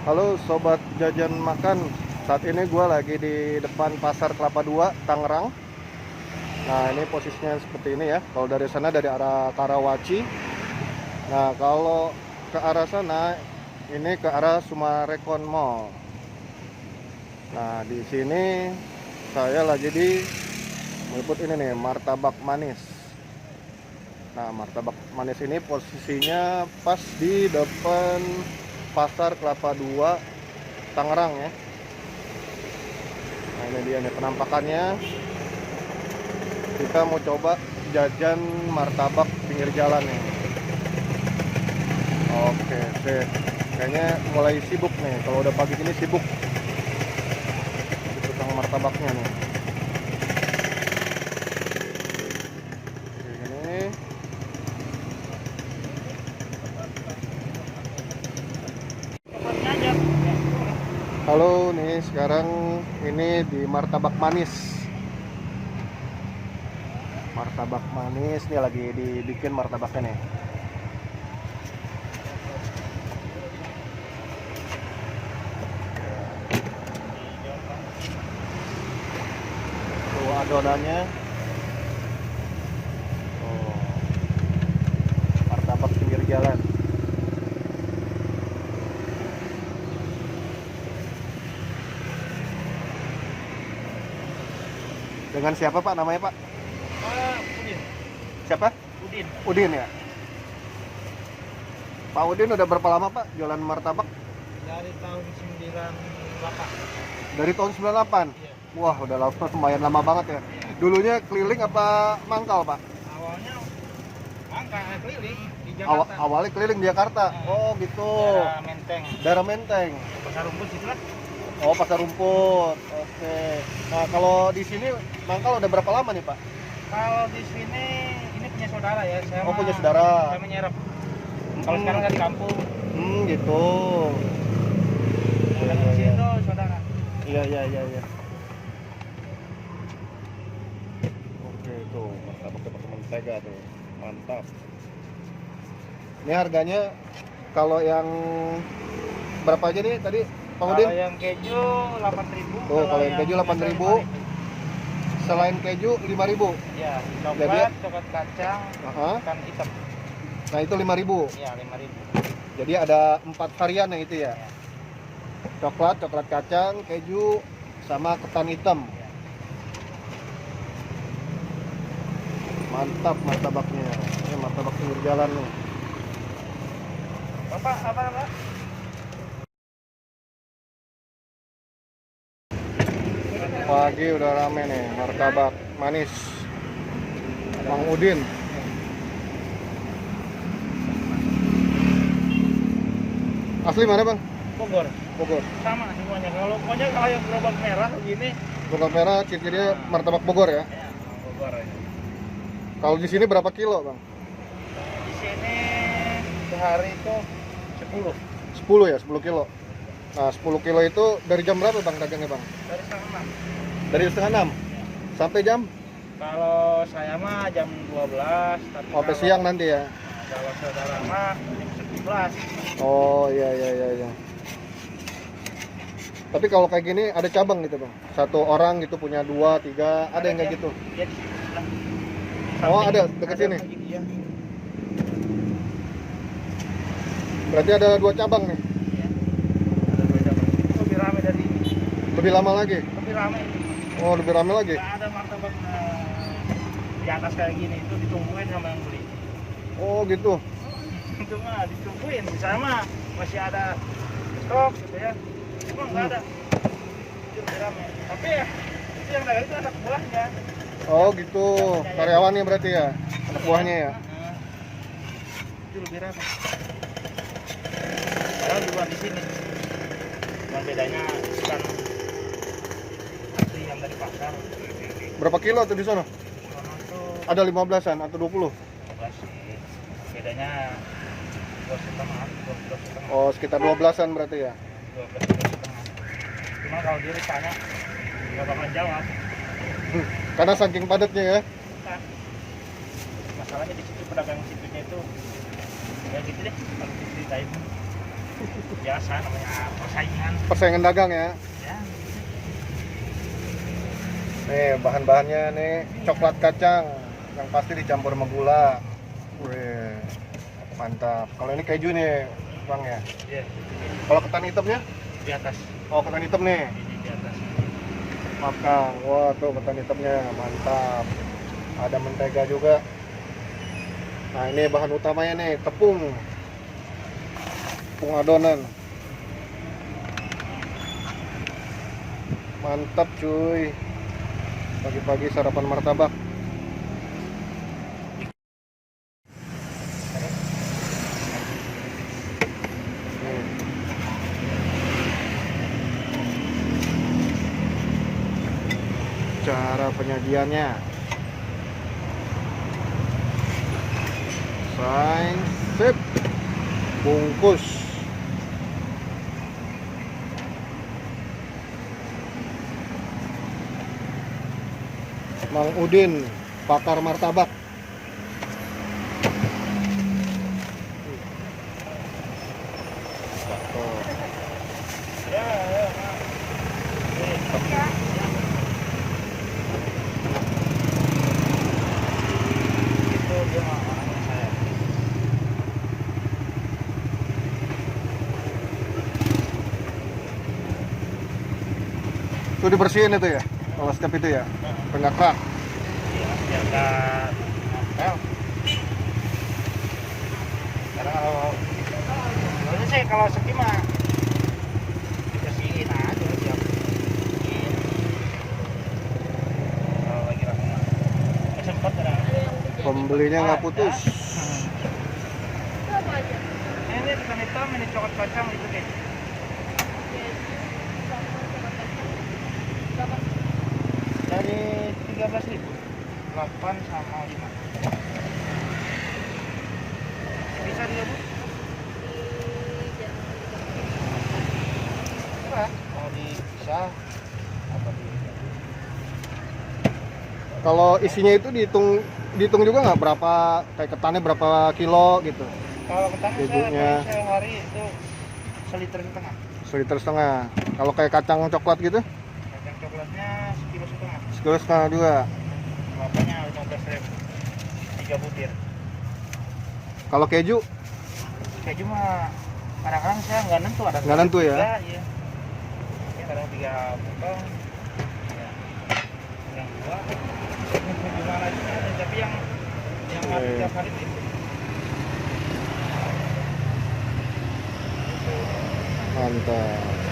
Halo sobat jajan makan. Saat ini gue lagi di depan Pasar Kelapa 2, Tangerang. Nah, ini posisinya seperti ini ya. Kalau dari sana dari arah Karawaci. Nah, kalau ke arah sana ini ke arah Sumarekon Mall. Nah, di sini saya lagi di meliput ini nih, martabak manis. Nah, martabak manis ini posisinya pas di depan Pasar Kelapa 2, Tangerang ya. Nah, ini dia nih penampakannya. Kita mau coba jajan martabak pinggir jalan nih. Oke, sip. Kayaknya mulai sibuk nih. Kalau udah pagi gini sibuk. Tukang martabaknya nih. Ini. Halo, nih sekarang ini di martabak manis. Martabak manis nih lagi dibikin martabaknya nih. Tuh adonannya. Oh, martabak pinggir jalan. Dengan siapa Pak namanya Pak? Udin. Siapa? Udin. Udin ya? Pak Udin udah berapa lama Pak jualan martabak? Dari tahun 98. Dari tahun 98? Iya. Wah udah lama, lumayan lama banget ya. Dulunya keliling apa mangkal Pak? Awalnya angka keliling di Jakarta. Awalnya keliling di Jakarta? Oh gitu. Daerah Menteng. Daerah Menteng? Pasar Rumput situ lah. Oh Pasar Rumput, oke. Nah kalau di sini mangkal udah berapa lama nih Pak? Kalau di sini ini punya saudara ya. Saya Oh punya saudara. Saya menyerap. Kalau sekarang kan di kampung. Gitu. Kalau di sini tuh saudara. Iya. Oke tuh, martabak pakai mentega tuh, mantap. Ini harganya kalau yang berapa aja nih tadi Pak Udin? Kalau yang keju 8.000. Oh, kalau yang keju 8.000. Selain keju 5.000. Iya, Jadi, coklat kacang, ikan hitam. Nah itu 5.000. Iya, 5.000. Jadi ada 4 varian yang itu ya. Coklat kacang, keju, sama ketan hitam. Mantap martabaknya. Ini martabak pinggir jalan nih. Bapak apa nama? Pagi udah rame nih, martabak manis Mang Udin. Asli mana Bang? Bogor. Bogor. Sama semuanya. Kalau yang gerobak merah begini, Gerobak merah ciri-cirinya martabak Bogor ya. ya Bogor. Kalau di sini berapa kilo Bang? Di sini sehari itu 10. 10 ya, 10 kilo. Nah 10 kilo itu dari jam berapa Bang dagangnya Bang? Dari setengah 6. Dari setengah 6 sampai jam? Kalau saya mah jam 12, tapi Sampai siang nanti ya? Kalau saudara mah jam 11. Oh iya. Tapi kalau kayak gini ada cabang gitu Bang? Satu orang gitu punya 2, 3, ada yang kayak gitu? Ya di situ lah. Oh ada dekat sini? Begini, ya. Berarti ada 2 cabang nih? Ya. Ada 2 jam. Lebih ramai dari ini. Lebih lama lagi? Lebih ramai. Oh lebih ramai lagi? Nggak ada martabak di atas kayak gini, itu ditungguin sama yang beli. Oh gitu? Itu mah ditungguin, di sana mah masih ada stok gitu ya. Cuma nggak ada. Itu lebih ramai. Tapi ya, itu yang dagang itu anak buahnya. Oh gitu, karyawannya berarti ya? Anak buahnya ya? Itu lebih ramai. Padahal duluan di sini. Cuma bedanya ikan asli yang dari pasar. Berapa kilo tuh di sana? Sono itu Ada 15-an atau 20? 15 sih. Bedanya 12,5. Oh sekitar 12-an berarti ya? 12,5. Cuma kalau dia ditanya nggak bakal jawab. Karena saking padatnya ya? Nah, masalahnya di situ pedagang situnya itu ya gitu deh kalau diceritain. Biasa namanya persaingan. Persaingan dagang ya. Ya. Nih bahan-bahannya nih coklat kacang yang pasti dicampur sama gula. Wih, mantap. Kalau ini keju nih, Bang ya. Iya. Kalau ketan hitamnya? Di atas. Oh, ketan hitam nih. Ini di atas. Maaf Kang. Wah, tuh ketan hitamnya mantap. Ada mentega juga. Nah, ini bahan utamanya nih, tepung. Tepung adonan. Mantap cuy. Pagi-pagi sarapan martabak. Nih. Cara penyajiannya. Sip. Bungkus. Mang Udin, pakar martabak. Ya, ya. Itu dia mah orangnya saya. Itu dibersihin itu ya, kalau step itu ya, enggak kerak. Iya, biar nggak nempel. Karena kalau sih kalau sepi mah dibersihin aja siap. Kalau lagi rame mah nggak sempet kadang. Pembelinya nggak putus. Ini ketan hitam, ini coklat kacang itu deh. Dari 13.000, 8 sama 5. Bisa dia Bu? Murah. Mau dipisah apa di? Kalau isinya itu dihitung juga nggak berapa, kayak ketannya berapa kilo gitu. Kalau ketannya Kejunya. saya hari itu 1,5 liter. 1,5 liter. Kalau kayak kacang coklat gitu, Kacang coklatnya 1,5 kilo. 1,5 kilo juga. Kelapanya 15.000, 3 butir. Kalau keju Keju mah kadang-kadang saya nggak nentu, ada Nggak nentu ya? 3, iya. Ya kadang 3 potong. Ya. Yang 2 gimana aja, tapi yang habis Oke. tiap hari itu. mantap.